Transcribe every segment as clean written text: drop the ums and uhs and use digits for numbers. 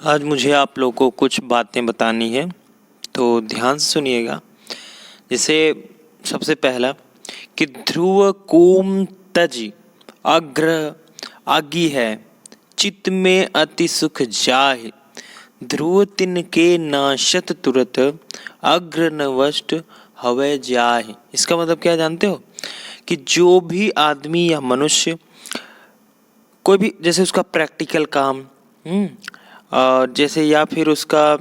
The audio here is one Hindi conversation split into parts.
आज मुझे आप लोगों को कुछ बातें बतानी है, तो ध्यान से सुनिएगा। जैसे सबसे पहला कि ध्रुव कोम तज अग्र आगी है, चित्त में अति सुख जाहि, ध्रुव तिनके नाशत तुरत, अग्र न वष्ट हवै जाहि। इसका मतलब क्या जानते हो? कि जो भी आदमी या मनुष्य कोई भी, जैसे उसका प्रैक्टिकल काम जैसे, या फिर उसका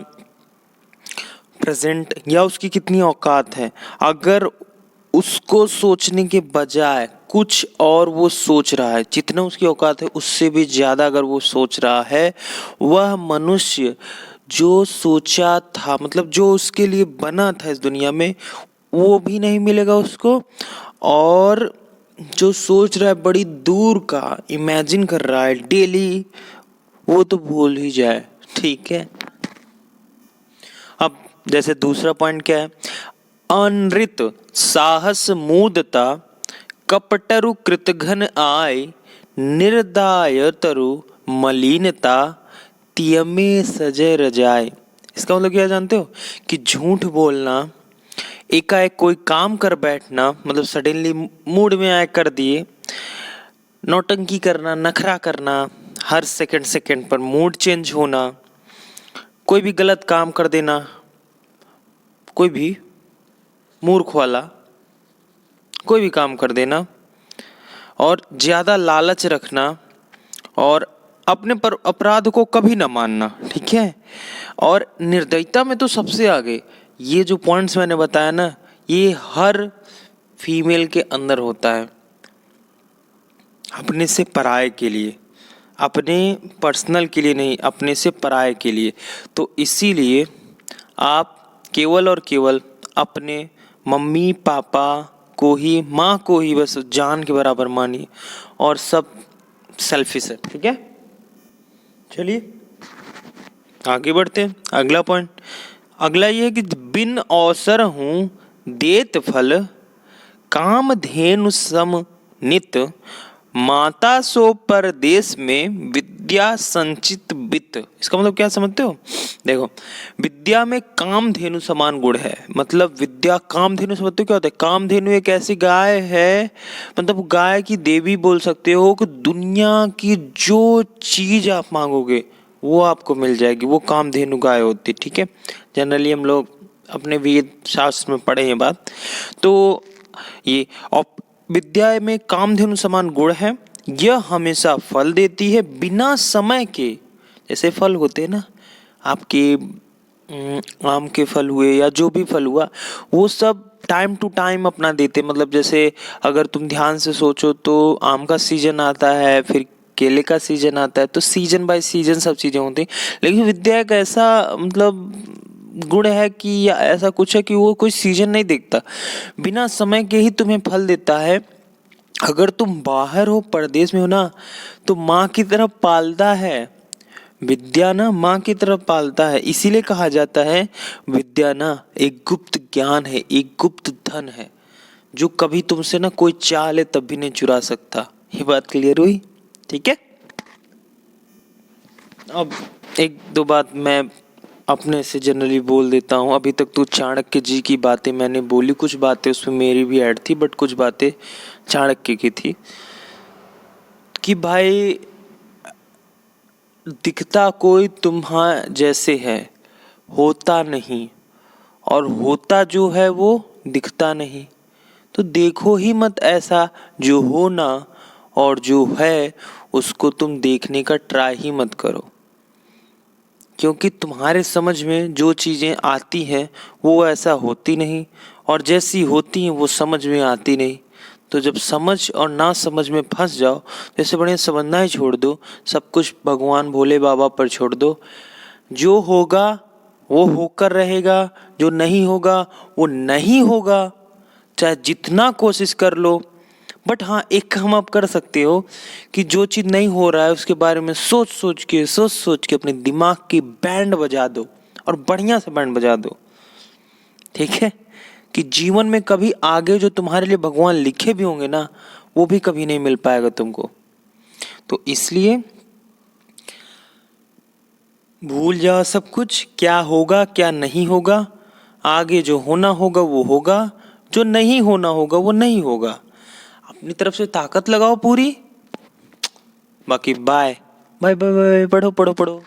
प्रेजेंट, या उसकी कितनी औकात है, अगर उसको सोचने के बजाय कुछ और वो सोच रहा है, जितना उसकी औकात है उससे भी ज़्यादा अगर वो सोच रहा है, वह मनुष्य जो सोचा था, मतलब जो उसके लिए बना था इस दुनिया में, वो भी नहीं मिलेगा उसको। और जो सोच रहा है बड़ी दूर का, इमेजिन कर रहा है डेली, वो तो भूल ही जाए। ठीक है। अब जैसे दूसरा पॉइंट क्या है? अनृत साहस मूदता, कपटरु कृतघ्न आय, निर्दय तरु मलिनता, तियमे सजय रजाय। इसका मतलब क्या जानते हो? कि झूठ बोलना, एकाएक कोई काम कर बैठना, मतलब सडनली मूड में आए कर दिए, नौटंकी करना, नखरा करना, हर सेकंड सेकंड पर मूड चेंज होना, कोई भी गलत काम कर देना, कोई भी मूर्ख वाला कोई भी काम कर देना, और ज़्यादा लालच रखना, और अपने पर अपराध को कभी ना मानना। ठीक है। और निर्दयता में तो सबसे आगे, ये जो पॉइंट्स मैंने बताया ना, ये हर फीमेल के अंदर होता है, अपने से पराये के लिए, अपने पर्सनल के लिए नहीं, अपने से पराये के लिए। तो इसीलिए आप केवल और केवल अपने मम्मी पापा को ही, माँ को ही बस जान के बराबर मानिए, और सब सेल्फिश है। ठीक है। चलिए आगे बढ़ते हैं। अगला पॉइंट, अगला ये है कि बिन अवसर हूँ देत फल, काम धेनु सम नित, माता सो परदेश में विद्या संचित वित्त। इसका मतलब क्या समझते हो? देखो, विद्या में कामधेनु समान गुण है। मतलब विद्या कामधेनु, समझते हो क्या होता है? कामधेनु एक ऐसी गाय है, मतलब गाय की देवी बोल सकते हो, कि दुनिया की जो चीज आप मांगोगे वो आपको मिल जाएगी, वो कामधेनु गाय होती है। ठीक है। जनरली हम लोग अपने वेद शास्त्र में पढ़े हैं बात। तो ये विद्या में कामधेनु समान गुण है, यह हमेशा फल देती है बिना समय के। जैसे फल होते हैं ना आपके, आम के फल हुए या जो भी फल हुआ, वो सब टाइम टू टाइम अपना देते। मतलब जैसे अगर तुम ध्यान से सोचो तो आम का सीजन आता है, फिर केले का सीजन आता है, तो सीजन बाय सीजन सब चीजें होती हैं। लेकिन विद्या एक ऐसा मतलब गुण है कि, या ऐसा कुछ है कि वो कोई सीजन नहीं देखता, बिना समय के ही तुम्हें फल देता है। अगर तुम बाहर हो, परदेश में हो ना, तो माँ की तरह पालता है। विद्या ना माँ की तरह पालता है। इसीलिए कहा जाता है विद्या ना एक गुप्त ज्ञान है, एक गुप्त धन है, जो कभी तुमसे ना कोई चाह ले तब भी नहीं चुरा सकता। ये बात क्लियर हुई? ठीक है। अब एक दो बात मैं अपने से जनरली बोल देता हूँ। अभी तक तो चाणक्य जी की बातें मैंने बोली, कुछ बातें उसमें मेरी भी ऐड थी, बट कुछ बातें चाणक्य की थी। कि भाई, दिखता कोई तुम्हारा जैसे है, होता नहीं, और होता जो है वो दिखता नहीं। तो देखो ही मत ऐसा जो हो ना, और जो है उसको तुम देखने का ट्राई ही मत करो, क्योंकि तुम्हारे समझ में जो चीज़ें आती हैं वो ऐसा होती नहीं, और जैसी होती हैं वो समझ में आती नहीं। तो जब समझ और ना समझ में फंस जाओ, जैसे बढ़िया समझना ही छोड़ दो, सब कुछ भगवान भोले बाबा पर छोड़ दो। जो होगा वो होकर रहेगा, जो नहीं होगा वो नहीं होगा, चाहे जितना कोशिश कर लो। बट हाँ, एक काम आप कर सकते हो कि जो चीज़ नहीं हो रहा है उसके बारे में सोच सोच के अपने दिमाग की बैंड बजा दो, और बढ़िया से बैंड बजा दो। ठीक है। कि जीवन में कभी आगे जो तुम्हारे लिए भगवान लिखे भी होंगे ना, वो भी कभी नहीं मिल पाएगा तुमको। तो इसलिए भूल जाओ सब कुछ, क्या होगा क्या नहीं होगा। आगे जो होना होगा वो होगा, जो नहीं होना होगा वो नहीं होगा। अपनी तरफ से ताकत लगाओ पूरी। बाकी बाय बाय बाय बाय, पढ़ो पढ़ो पढ़ो।